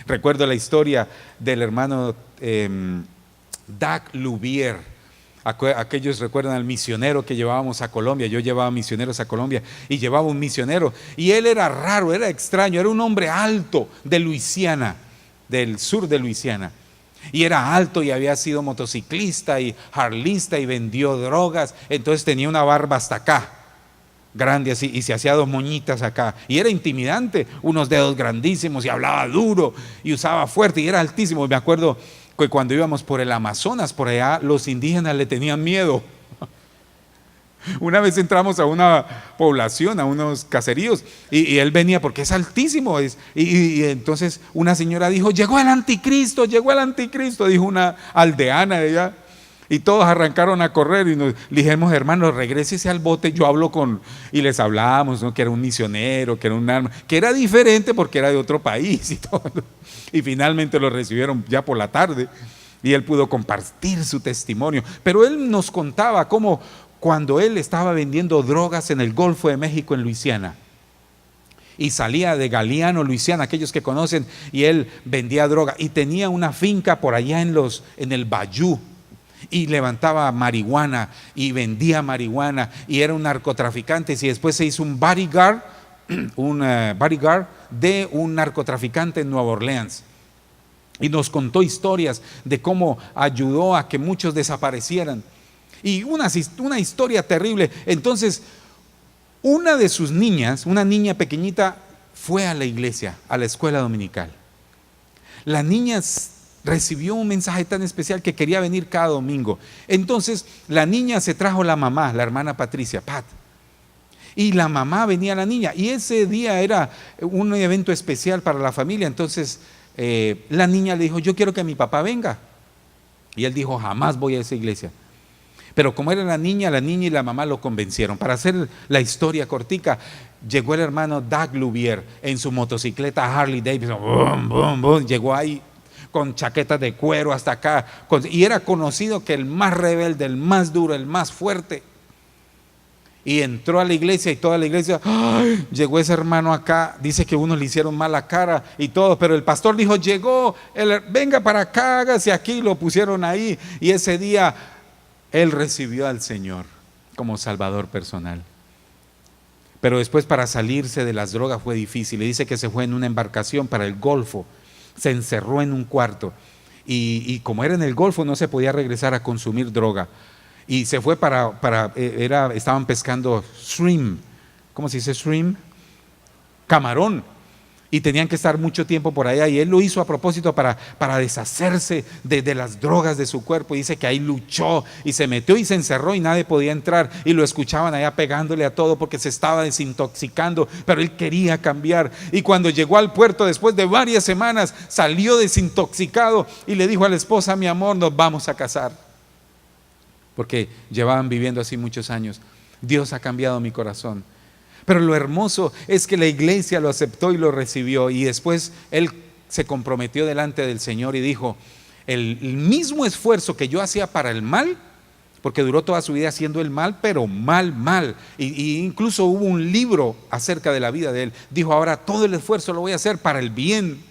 Recuerdo la historia del hermano Doug Lubier. Aquellos recuerdan al misionero que llevábamos a Colombia. Yo llevaba misioneros a Colombia y llevaba un misionero, y él era raro, era extraño, era un hombre alto de Luisiana, del sur de Luisiana, y era alto y había sido motociclista y harlista y vendió drogas. Entonces tenía una barba hasta acá, grande así, y se hacía 2 moñitas acá, y era intimidante, unos dedos grandísimos, y hablaba duro y usaba fuerte y era altísimo. Me acuerdo que cuando íbamos por el Amazonas, por allá, los indígenas le tenían miedo. Una vez entramos a una población, a unos caseríos, y él venía porque es altísimo, y entonces una señora dijo, llegó el anticristo, dijo una aldeana de allá, y todos arrancaron a correr, y le dijimos, hermanos, regrésese al bote, yo hablo y les hablábamos, ¿no? Que era un misionero, que era un alma, que era diferente porque era de otro país y todo. Y finalmente lo recibieron ya por la tarde, y él pudo compartir su testimonio. Pero él nos contaba cómo cuando él estaba vendiendo drogas en el Golfo de México, en Luisiana, y salía de Galiano, Luisiana, aquellos que conocen, y él vendía droga, y tenía una finca por allá en el Bayou, y levantaba marihuana y vendía marihuana, y era un narcotraficante, y después se hizo un bodyguard de un narcotraficante en Nueva Orleans, y nos contó historias de cómo ayudó a que muchos desaparecieran, y una historia terrible. Entonces una de sus niñas, una niña pequeñita, fue a la iglesia, a la escuela dominical. la niña recibió un mensaje tan especial que quería venir cada domingo. Entonces la niña se trajo la mamá, la hermana Patricia, Pat, y la mamá venía a la niña, y ese día era un evento especial para la familia. Entonces la niña le dijo: yo quiero que mi papá venga. Y él dijo: jamás voy a esa iglesia. Pero como era la niña y la mamá lo convencieron. Para hacer la historia cortica, llegó el hermano Doug Lubier en su motocicleta Harley Davidson, boom, boom, boom, llegó ahí con chaquetas de cuero hasta acá, y era conocido que el más rebelde, el más duro, el más fuerte. Y entró a la iglesia y toda la iglesia: ¡ay! Llegó ese hermano acá. Dice que unos le hicieron mala cara y todo, pero el pastor dijo: llegó, venga para acá, hágase aquí. Lo pusieron ahí, y ese día él recibió al Señor como Salvador personal. Pero después, para salirse de las drogas fue difícil. Le dice que se fue en una embarcación para el Golfo, se encerró en un cuarto, y como era en el Golfo no se podía regresar a consumir droga. Y se fue estaban pescando shrimp. ¿Cómo se dice shrimp? Camarón. Y tenían que estar mucho tiempo por allá, y él lo hizo a propósito para deshacerse de las drogas de su cuerpo. Y dice que ahí luchó y se metió y se encerró y nadie podía entrar, y lo escuchaban allá pegándole a todo porque se estaba desintoxicando, pero él quería cambiar. Y cuando llegó al puerto después de varias semanas, salió desintoxicado y le dijo a la esposa: mi amor, nos vamos a casar. Porque llevaban viviendo así muchos años. Dios ha cambiado mi corazón. Pero lo hermoso es que la iglesia lo aceptó y lo recibió, y después él se comprometió delante del Señor y dijo: el mismo esfuerzo que yo hacía para el mal, porque duró toda su vida haciendo el mal, pero mal, y incluso hubo un libro acerca de la vida de él. Dijo: ahora todo el esfuerzo lo voy a hacer para el bien.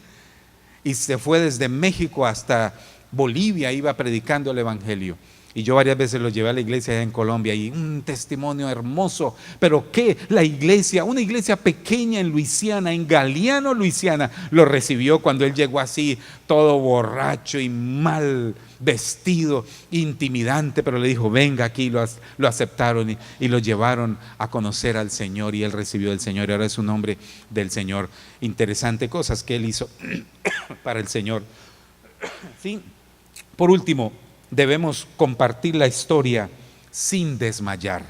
Y se fue desde México hasta Bolivia, iba predicando el evangelio. Y yo varias veces lo llevé a la iglesia allá en Colombia, y un testimonio hermoso. Pero que la iglesia, una iglesia pequeña en Luisiana, en Galiano, Luisiana, lo recibió cuando él llegó así, todo borracho y mal vestido, intimidante, pero le dijo: venga aquí. Lo aceptaron y lo llevaron a conocer al Señor, y él recibió del Señor, y ahora es un hombre del Señor. Interesante cosas que él hizo para el Señor. ¿Sí? Por último, debemos compartir la historia sin desmayar.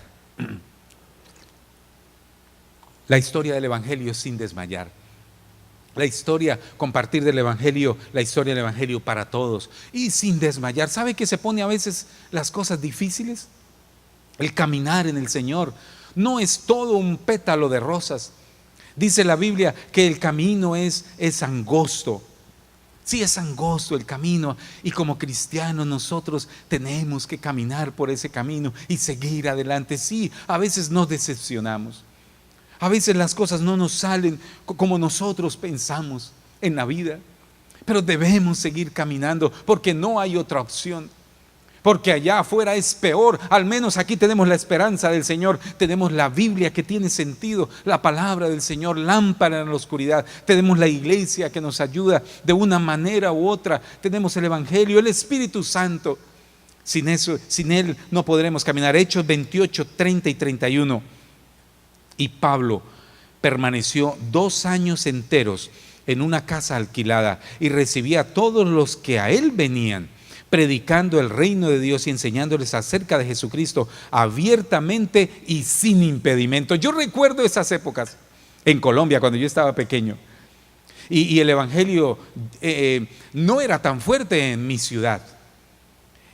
La historia del evangelio sin desmayar. Compartir del evangelio, la historia del evangelio para todos y sin desmayar. ¿Sabe que se pone a veces las cosas difíciles? El caminar en el Señor no es todo un pétalo de rosas. Dice la Biblia que el camino es angosto. Sí, es angosto el camino, y como cristianos nosotros tenemos que caminar por ese camino y seguir adelante. Sí, a veces nos decepcionamos, a veces las cosas no nos salen como nosotros pensamos en la vida, pero debemos seguir caminando porque no hay otra opción. Porque allá afuera es peor. Al menos aquí tenemos la esperanza del Señor. Tenemos la Biblia que tiene sentido, la palabra del Señor, lámpara en la oscuridad. Tenemos la iglesia que nos ayuda de una manera u otra. Tenemos el evangelio, el Espíritu Santo. Sin Él no podremos caminar. Hechos 28, 30 y 31. Y Pablo permaneció 2 años enteros en una casa alquilada y recibía a todos los que a él venían, predicando el reino de Dios y enseñándoles acerca de Jesucristo abiertamente y sin impedimento. Yo recuerdo esas épocas en Colombia cuando yo estaba pequeño, y el evangelio no era tan fuerte en mi ciudad.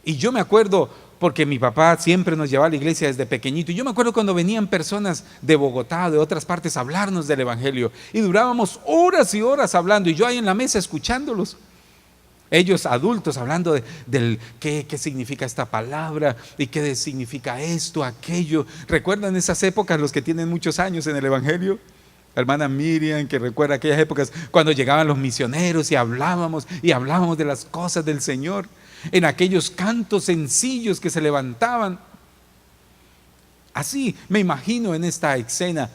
Y yo me acuerdo, porque mi papá siempre nos llevaba a la iglesia desde pequeñito, y yo me acuerdo cuando venían personas de Bogotá, de otras partes, a hablarnos del evangelio, y durábamos horas y horas hablando, y yo ahí en la mesa escuchándolos. Ellos adultos hablando del qué significa esta palabra y qué significa esto, aquello. ¿Recuerdan esas épocas los que tienen muchos años en el evangelio? La hermana Miriam, que recuerda aquellas épocas cuando llegaban los misioneros y hablábamos de las cosas del Señor, en aquellos cantos sencillos que se levantaban. Así me imagino en esta escena,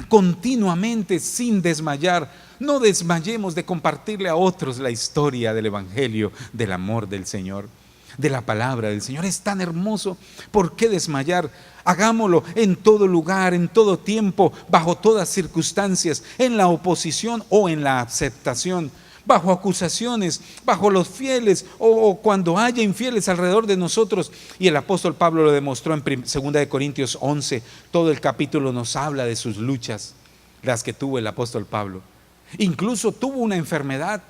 continuamente sin desmayar. No desmayemos de compartirle a otros la historia del evangelio, del amor del Señor, de la palabra del Señor. Es tan hermoso. ¿Por qué desmayar? Hagámoslo en todo lugar, en todo tiempo, bajo todas circunstancias, en la oposición o en la aceptación. bajo acusaciones, bajo los fieles o cuando haya infieles alrededor de nosotros. Y el apóstol Pablo lo demostró en 2 de Corintios 11. Todo el capítulo nos habla de sus luchas, las que tuvo el apóstol Pablo. Incluso tuvo una enfermedad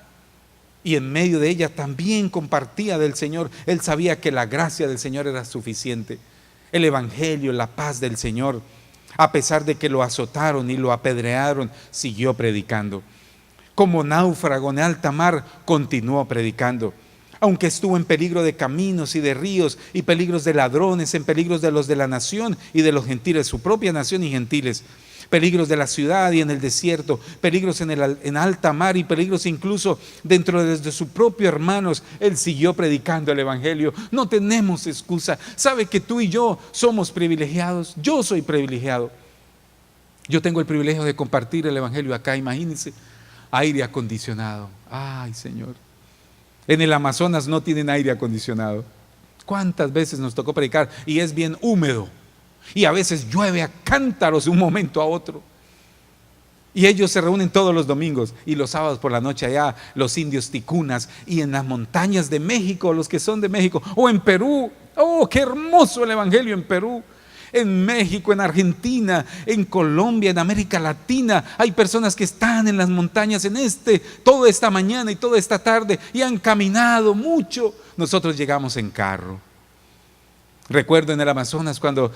y en medio de ella también compartía del Señor. Él sabía que la gracia del Señor era suficiente. El evangelio, la paz del Señor, a pesar de que lo azotaron y lo apedrearon, siguió predicando. Como náufrago en alta mar, continuó predicando. Aunque estuvo en peligro de caminos y de ríos, y peligros de ladrones, en peligros de los de la nación y de los gentiles, su propia nación y gentiles, peligros de la ciudad y en el desierto, peligros en alta mar y peligros incluso dentro de sus propios hermanos, él siguió predicando el evangelio. No tenemos excusa. ¿Sabe que tú y yo somos privilegiados? Yo soy privilegiado. Yo tengo el privilegio de compartir el evangelio acá, imagínense. Aire acondicionado. Ay, Señor. En el Amazonas no tienen aire acondicionado. ¿Cuántas veces nos tocó predicar? Y es bien húmedo. Y a veces llueve a cántaros de un momento a otro. Y ellos se reúnen todos los domingos y los sábados por la noche allá, los indios ticunas, y en las montañas de México, los que son de México, o en Perú. ¡Oh, qué hermoso el evangelio en Perú! En México, en Argentina, en Colombia, en América Latina, hay personas que están en las montañas toda esta mañana y toda esta tarde y han caminado mucho. Nosotros llegamos en carro. Recuerdo en el Amazonas cuando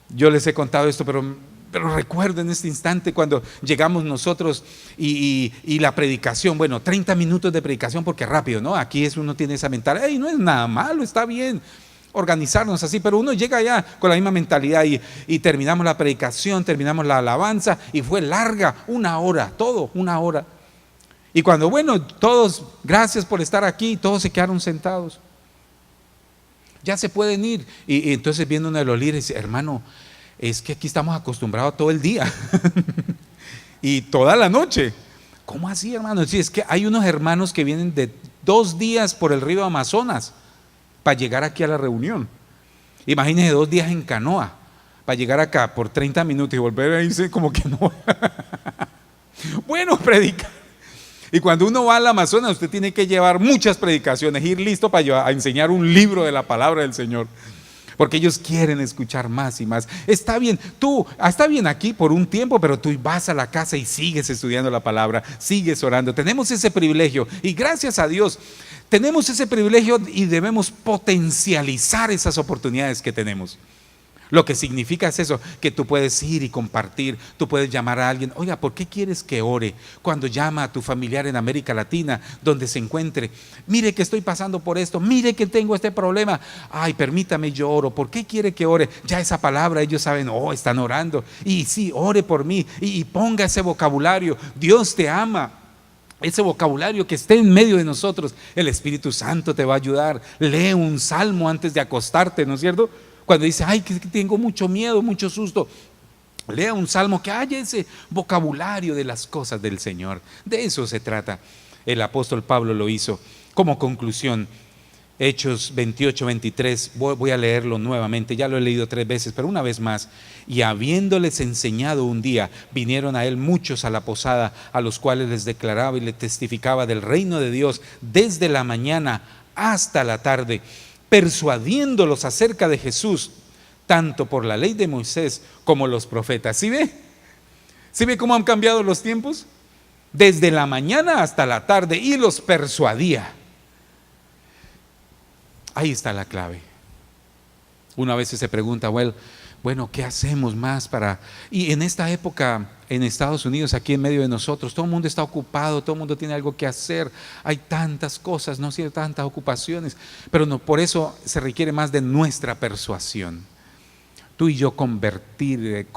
yo les he contado esto, pero recuerdo en este instante cuando llegamos nosotros y la predicación, bueno, 30 minutos de predicación porque rápido, ¿no? Aquí uno tiene esa mentalidad, no es nada malo, está bien organizarnos así, pero uno llega allá con la misma mentalidad y terminamos la predicación, terminamos la alabanza y fue larga, 1 hora, todo 1 hora. Y cuando, bueno, todos, gracias por estar aquí, todos se quedaron sentados. Ya se pueden ir. Y entonces viene uno de los líderes y dice, hermano, es que aquí estamos acostumbrados todo el día y toda la noche. ¿Cómo así, hermano? Sí, es que hay unos hermanos que vienen de 2 días por el río Amazonas para llegar aquí a la reunión. Imagínense 2 días en canoa para llegar acá por 30 minutos y volver a irse como que no. Bueno, predicar. Y cuando uno va al Amazonas, usted tiene que llevar muchas predicaciones, ir listo para enseñar un libro de la palabra del Señor, porque ellos quieren escuchar más y más. Está bien, está bien aquí por un tiempo, pero tú vas a la casa y sigues estudiando la palabra, sigues orando. Tenemos ese privilegio y gracias a Dios tenemos ese privilegio y debemos potencializar esas oportunidades que tenemos. Lo que significa es eso, que tú puedes ir y compartir, tú puedes llamar a alguien, oiga, ¿por qué quieres que ore? Cuando llama a tu familiar en América Latina, donde se encuentre, mire que estoy pasando por esto, mire que tengo este problema, ay, permítame, yo oro, ¿por qué quiere que ore? Ya esa palabra, ellos saben, están orando, y sí, ore por mí, y ponga ese vocabulario, Dios te ama. Ese vocabulario que esté en medio de nosotros, el Espíritu Santo te va a ayudar. Lee un salmo antes de acostarte, ¿no es cierto? Cuando dice, ay, que tengo mucho miedo, mucho susto, lea un salmo que haya ese vocabulario de las cosas del Señor. De eso se trata. El apóstol Pablo lo hizo. Como conclusión, Hechos 28, 23, voy a leerlo nuevamente, ya lo he leído 3 veces, pero una vez más. Y habiéndoles enseñado un día, vinieron a él muchos a la posada, a los cuales les declaraba y les testificaba del reino de Dios desde la mañana hasta la tarde, persuadiéndolos acerca de Jesús, tanto por la ley de Moisés como los profetas. ¿Sí ve? ¿Sí ve cómo han cambiado los tiempos? Desde la mañana hasta la tarde, y los persuadía. Ahí está la clave. Uno a veces se pregunta, bueno, ¿qué hacemos más para...? Y en esta época, en Estados Unidos, aquí en medio de nosotros, todo el mundo está ocupado, todo el mundo tiene algo que hacer, hay tantas cosas, no sé, tantas ocupaciones, pero no, por eso se requiere más de nuestra persuasión. Tú y yo compartir,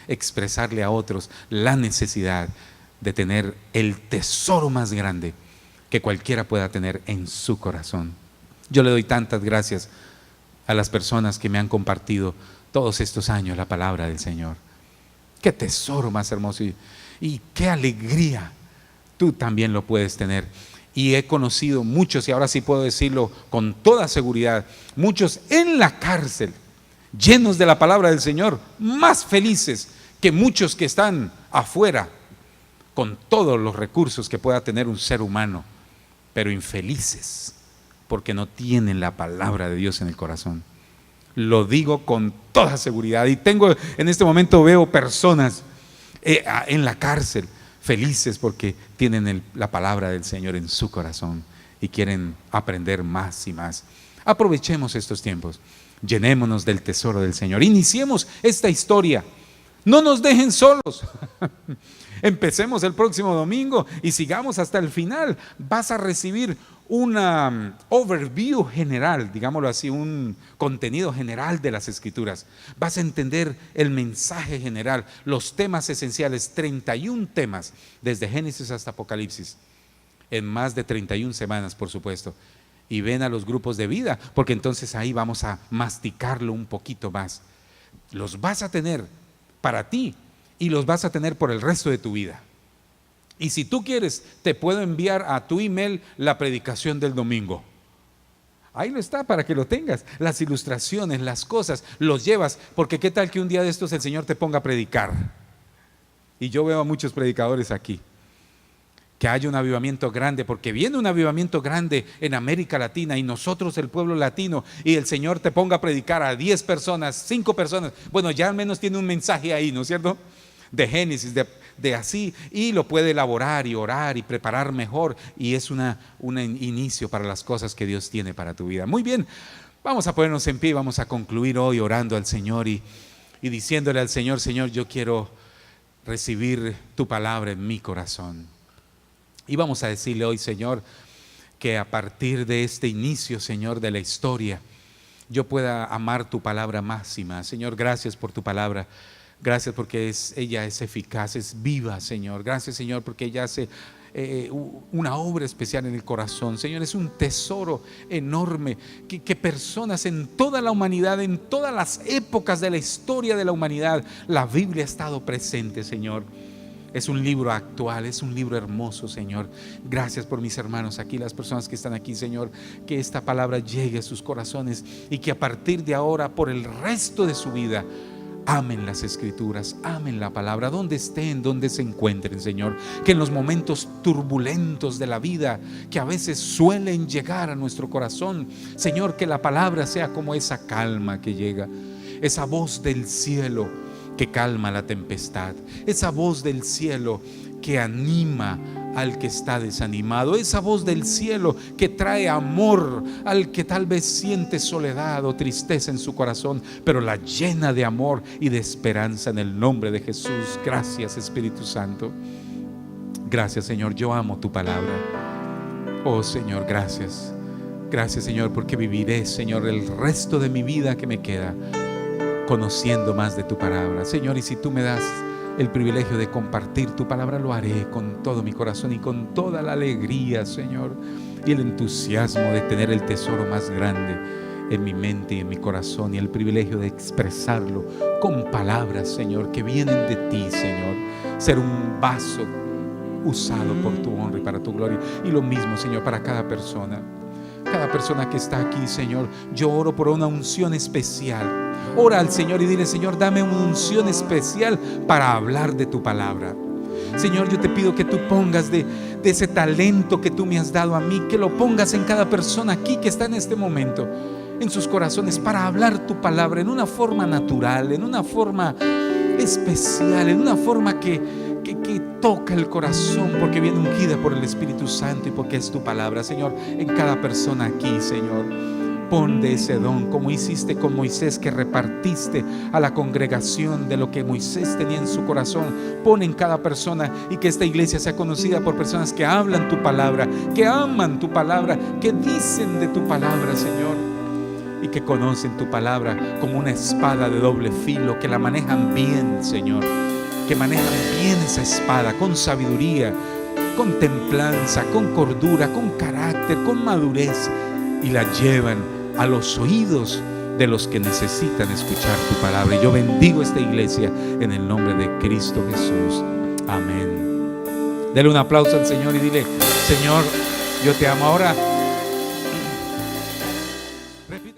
expresarle a otros la necesidad de tener el tesoro más grande que cualquiera pueda tener en su corazón. Yo le doy tantas gracias a las personas que me han compartido todos estos años la palabra del Señor. Qué tesoro más hermoso y qué alegría. Tú también lo puedes tener. Y he conocido muchos, y ahora sí puedo decirlo con toda seguridad, muchos en la cárcel, llenos de la palabra del Señor, más felices que muchos que están afuera con todos los recursos que pueda tener un ser humano, pero infelices porque no tienen la palabra de Dios en el corazón. Lo digo con toda seguridad. Y en este momento veo personas en la cárcel felices porque tienen la palabra del Señor en su corazón y quieren aprender más y más. Aprovechemos estos tiempos, llenémonos del tesoro del Señor, iniciemos esta historia, no nos dejen solos. Empecemos el próximo domingo y sigamos hasta el final. Vas a recibir una overview general, digámoslo así, un contenido general de las Escrituras. Vas a entender el mensaje general, los temas esenciales, 31 temas, desde Génesis hasta Apocalipsis, en más de 31 semanas, por supuesto. Y ven a los grupos de vida, porque entonces ahí vamos a masticarlo un poquito más. Los vas a tener para ti y los vas a tener por el resto de tu vida. Y si tú quieres, te puedo enviar a tu email la predicación del domingo. Ahí lo está para que lo tengas. Las ilustraciones, las cosas, los llevas. Porque qué tal que un día de estos el Señor te ponga a predicar. Y yo veo a muchos predicadores aquí. Que haya un avivamiento grande, porque viene un avivamiento grande en América Latina y nosotros el pueblo latino, y el Señor te ponga a predicar a 10 personas, 5 personas. Bueno, ya al menos tiene un mensaje ahí, ¿no es cierto? De Génesis, de así, y lo puede elaborar y orar y preparar mejor, y es un inicio para las cosas que Dios tiene para tu vida. Muy bien, vamos a ponernos en pie y vamos a concluir hoy orando al Señor y diciéndole al Señor: Señor, yo quiero recibir tu palabra en mi corazón. Y vamos a decirle hoy, Señor, que a partir de este inicio, Señor, de la historia, yo pueda amar tu palabra más y más. Señor, gracias por tu palabra. Gracias porque ella es eficaz, es viva, Señor. Gracias, Señor, porque ella hace una obra especial en el corazón. Señor, es un tesoro enorme que personas en toda la humanidad, en todas las épocas de la historia de la humanidad, la Biblia ha estado presente, Señor. Es un libro actual, es un libro hermoso, Señor. Gracias por mis hermanos aquí, las personas que están aquí, Señor. Que esta palabra llegue a sus corazones y que a partir de ahora, por el resto de su vida, amen las Escrituras, amen la palabra, donde estén, donde se encuentren, Señor. Que en los momentos turbulentos de la vida, que a veces suelen llegar a nuestro corazón, Señor, que la palabra sea como esa calma que llega, esa voz del cielo que calma la tempestad, esa voz del cielo que anima al que está desanimado, esa voz del cielo que trae amor al que tal vez siente soledad o tristeza en su corazón, pero la llena de amor y de esperanza en el nombre de Jesús. Gracias, Espíritu Santo. Gracias, Señor, yo amo tu palabra. Oh, Señor, gracias. Gracias, Señor, porque viviré, Señor, el resto de mi vida que me queda conociendo más de tu palabra, Señor. Y si tú me das el privilegio de compartir tu palabra, lo haré con todo mi corazón y con toda la alegría, Señor, y el entusiasmo de tener el tesoro más grande en mi mente y en mi corazón, y el privilegio de expresarlo con palabras, Señor, que vienen de ti, Señor. Ser un vaso usado por tu honra y para tu gloria. Y lo mismo, Señor, para cada persona que está aquí, Señor. Yo oro por una unción especial. Ora al Señor y dile: Señor, dame una unción especial para hablar de tu palabra. Señor, yo te pido que tú pongas de ese talento que tú me has dado a mí, que lo pongas en cada persona aquí que está en este momento, en sus corazones, para hablar tu palabra en una forma natural, en una forma especial, en una forma que toca el corazón, porque viene ungida por el Espíritu Santo y porque es tu palabra. Señor, en cada persona aquí, Señor, pon de ese don, como hiciste con Moisés, que repartiste a la congregación de lo que Moisés tenía en su corazón. Pon en cada persona, y que esta iglesia sea conocida por personas que hablan tu palabra, que aman tu palabra, que dicen de tu palabra, Señor, y que conocen tu palabra como una espada de doble filo, que la manejan bien, Señor, que manejan bien esa espada con sabiduría, con templanza, con cordura, con carácter, con madurez, y la llevan a los oídos de los que necesitan escuchar tu palabra. Y yo bendigo esta iglesia en el nombre de Cristo Jesús. Amén. Dele un aplauso al Señor y dile: Señor, yo te amo. Ahora